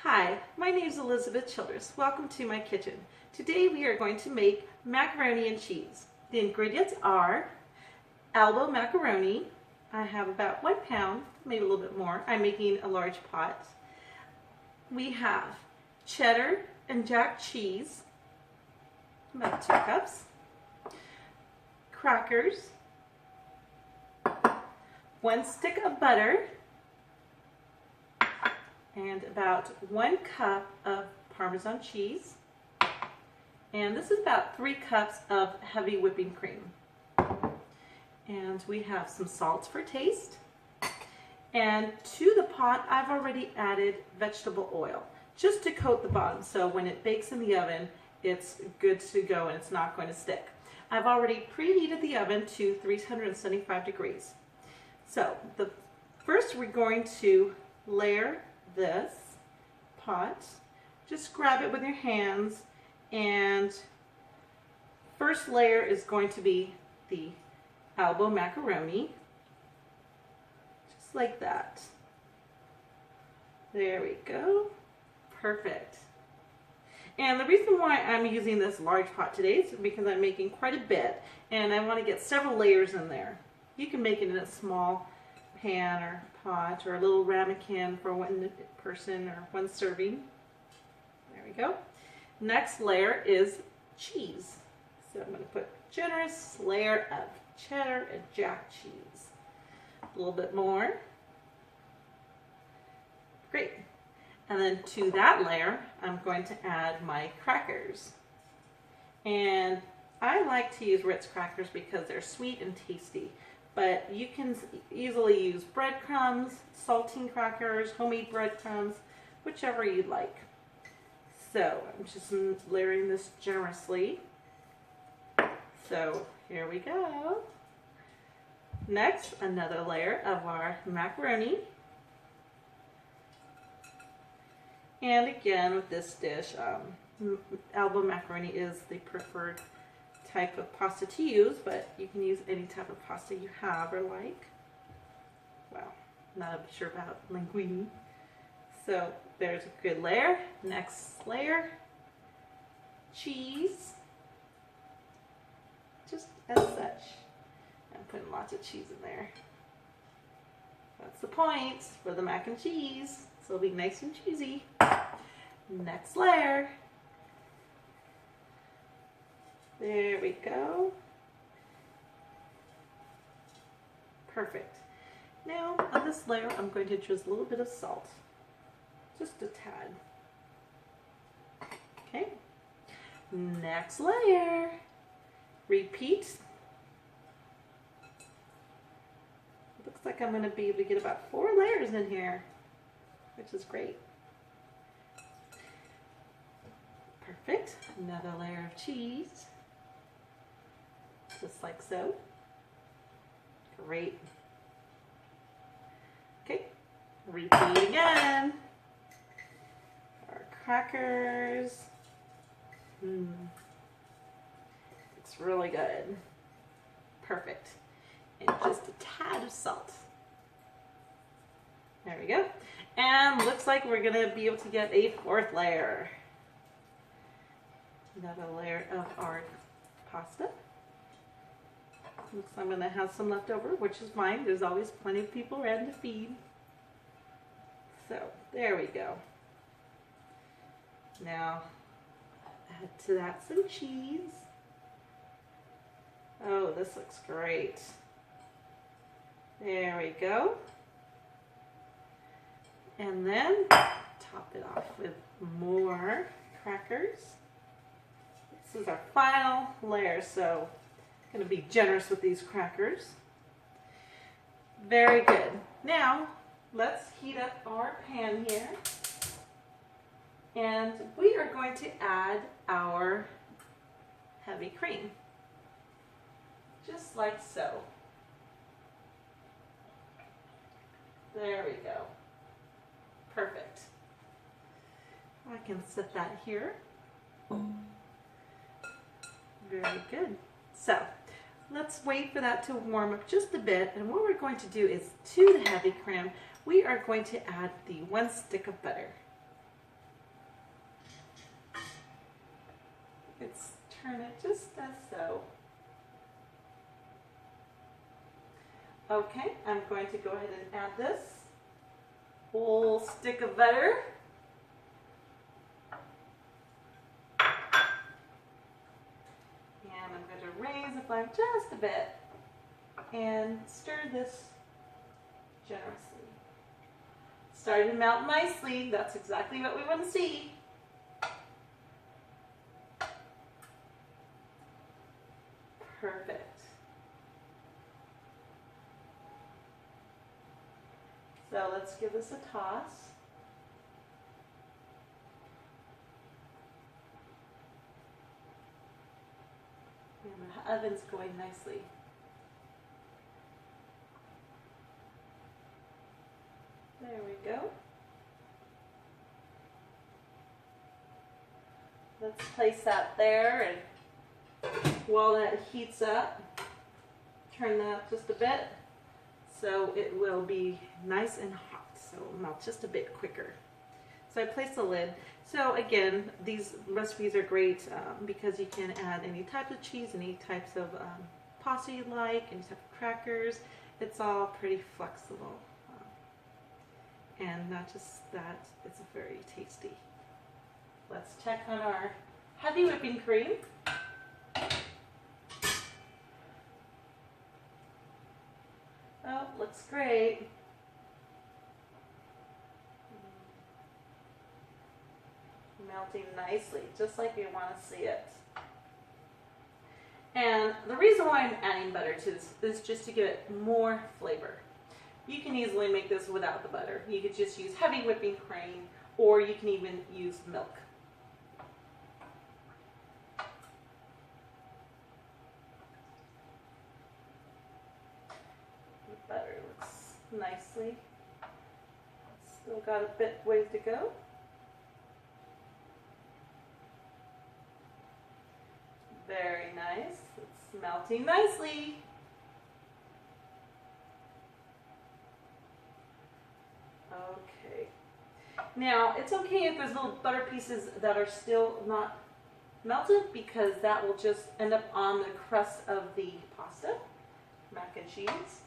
Hi, my name is Elizabeth Childress. Welcome to my kitchen. Today we are going to make macaroni and cheese. The ingredients are elbow macaroni. I have about 1 pound, maybe a little bit more. I'm making a large pot. We have cheddar and jack cheese, about 2 cups, crackers, 1 stick of butter, and about 1 cup of Parmesan cheese. And this is about 3 cups of heavy whipping cream. And we have some salt for taste. And to the pot, I've already added vegetable oil, just to coat the bottom, so when it bakes in the oven, it's good to go and it's not going to stick. I've already preheated the oven to 375 degrees. So first we're going to layer this pot. Just grab it with your hands, and first layer is going to be the elbow macaroni, just like that. There we go. Perfect. And the reason why I'm using this large pot today is because I'm making quite a bit and I want to get several layers in there. You can make it in a small pan or pot or a little ramekin for 1 person or 1 serving. There we go. Next layer is cheese. So I'm going to put a generous layer of cheddar and jack cheese. A little bit more. Great. And then to that layer, I'm going to add my crackers. And I like to use Ritz crackers because they're sweet and tasty. But you can easily use breadcrumbs, saltine crackers, homemade breadcrumbs, whichever you'd like. So I'm just layering this generously. So here we go. Next, another layer of our macaroni. And again, with this dish, elbow macaroni is the preferred type of pasta to use, but you can use any type of pasta you have or like. Well, not sure about linguine. So there's a good layer. Next layer, cheese, just as such. I'm putting lots of cheese in there. That's the point for the mac and cheese, so it'll be nice and cheesy. Next layer. There we go. Perfect. Now on this layer I'm going to drizzle a little bit of salt. Just a tad. Okay. Next layer. Repeat. Looks like I'm going to be able to get about 4 layers in here, which is great. Perfect. Another layer of cheese. Just like so. Great. Okay, repeat again. Our crackers. It's really good. Perfect. And just a tad of salt. There we go. And looks like we're going to be able to get a 4th layer. Another layer of our pasta. Looks like I'm going to have some left over, which is fine. There's always plenty of people around to feed. So, there we go. Now, add to that some cheese. Oh, this looks great. There we go. And then, top it off with more crackers. This is our final layer, so going to be generous with these crackers. Very good. Now, let's heat up our pan here. And we are going to add our heavy cream. Just like so. There we go. Perfect. I can set that here. Very good. So, let's wait for that to warm up just a bit, and what we're going to do is, to the heavy cream, we are going to add the 1 stick of butter. Let's turn it just as so. Okay, I'm going to go ahead and add this whole stick of butter. And I'm going to raise the flame just a bit and stir this generously. Starting to melt nicely. That's exactly what we want to see. Perfect. So let's give this a toss. And the oven's going nicely. There we go. Let's place that there, and while that heats up, turn that up just a bit so it will be nice and hot, so it'll melt just a bit quicker. So I placed the lid. So again, these recipes are great because you can add any type of cheese, any types of pasta you like, any type of crackers. It's all pretty flexible. And not just that, it's very tasty. Let's check on our heavy whipping cream. Oh, looks great. Melting nicely, just like you want to see it. And the reason why I'm adding butter to this is just to give it more flavor. You can easily make this without the butter. You could just use heavy whipping cream, or you can even use milk. The butter looks nicely. Still got a bit ways to go. Very nice. It's melting nicely. Okay. Now, it's okay if there's little butter pieces that are still not melted, because that will just end up on the crust of the pasta, mac and cheese,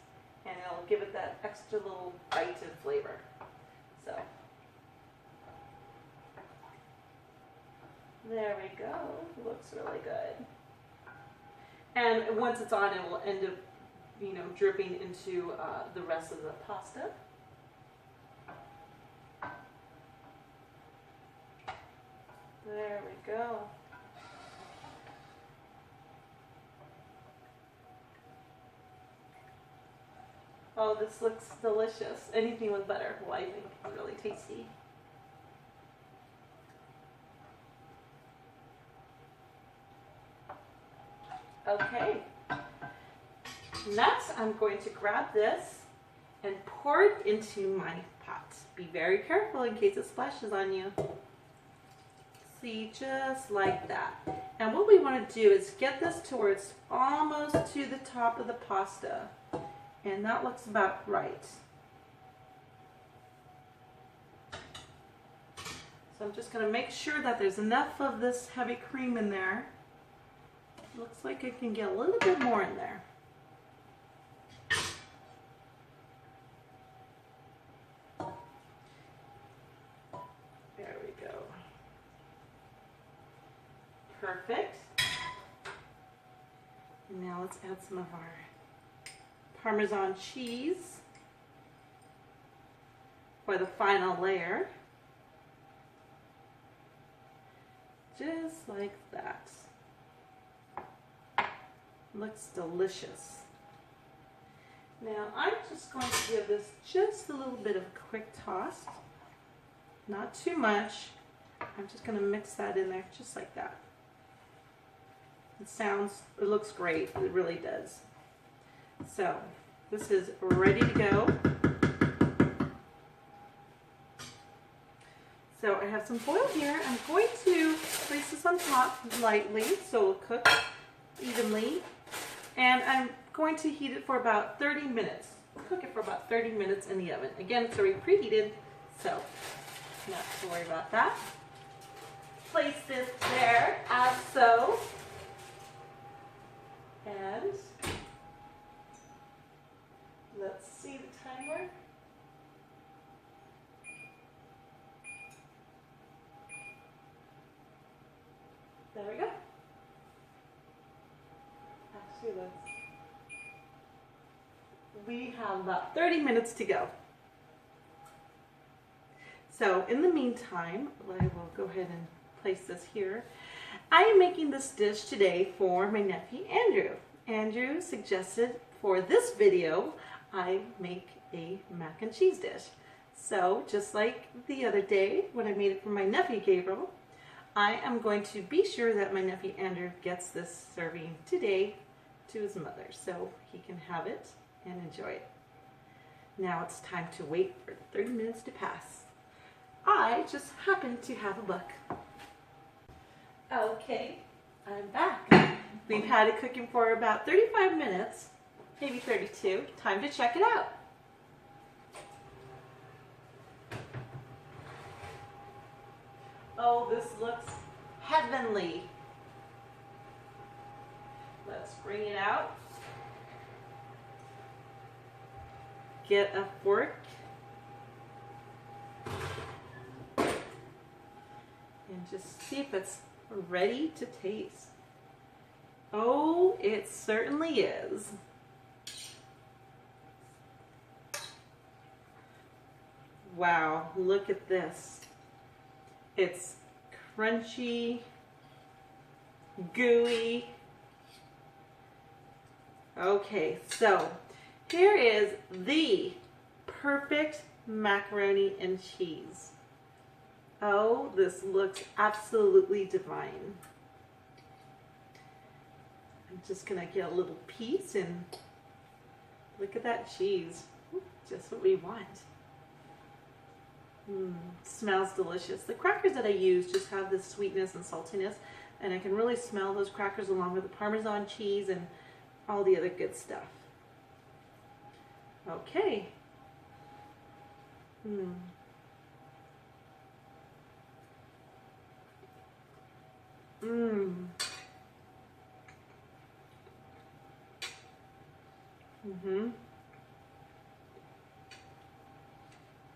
and it'll give it that extra little bite and flavor. So, there we go. Looks really good. And once it's on, it will end up, dripping into the rest of the pasta. There we go. Oh, this looks delicious. Anything with butter, well, I think is really tasty. Okay. Next, I'm going to grab this and pour it into my pot. Be very careful in case it splashes on you. See, just like that. And what we want to do is get this to where it's almost to the top of the pasta. And that looks about right. So I'm just going to make sure that there's enough of this heavy cream in there. Looks like I can get a little bit more in there. There we go. Perfect. And now let's add some of our Parmesan cheese for the final layer. Just like that. Looks delicious. Now I'm just going to give this just a little bit of a quick toss. Not too much. I'm just going to mix that in there just like that. It looks great. It really does. So this is ready to go. So I have some foil here. I'm going to place this on top lightly so it'll cook evenly. And I'm going to heat it for about 30 minutes. Cook it for about 30 minutes in the oven. Again, it's already preheated, so not to worry about that. place this there as so. And let's see the timer. There we go. Actually, we have about 30 minutes to go. So in the meantime, I will go ahead and place this here. I am making this dish today for my nephew Andrew. Andrew suggested for this video I make a mac and cheese dish. So just like the other day when I made it for my nephew Gabriel, I am going to be sure that my nephew Andrew gets this serving today to his mother so he can have it and enjoy it. Now it's time to wait for 30 minutes to pass. I just happen to have a book. Okay, I'm back. We've had it cooking for about 35 minutes, maybe 32. Time to check it out. Oh, this looks heavenly. Let's bring it out. Get a fork. And just see if it's ready to taste. Oh, it certainly is. Wow, look at this. It's crunchy, gooey. Okay, so here is the perfect macaroni and cheese. Oh, this looks absolutely divine. I'm just gonna get a little piece and look at that cheese. Just what we want. Smells delicious. The crackers that I use just have this sweetness and saltiness, and I can really smell those crackers along with the Parmesan cheese and all the other good stuff. Okay.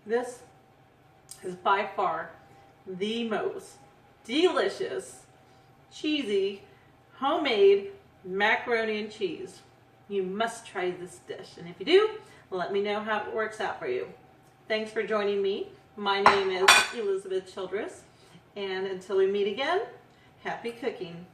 This is by far the most delicious, cheesy, homemade macaroni and cheese. You must try this dish, and if you do, let me know how it works out for you. Thanks for joining me. My name is Elizabeth Childress, and until we meet again, happy cooking.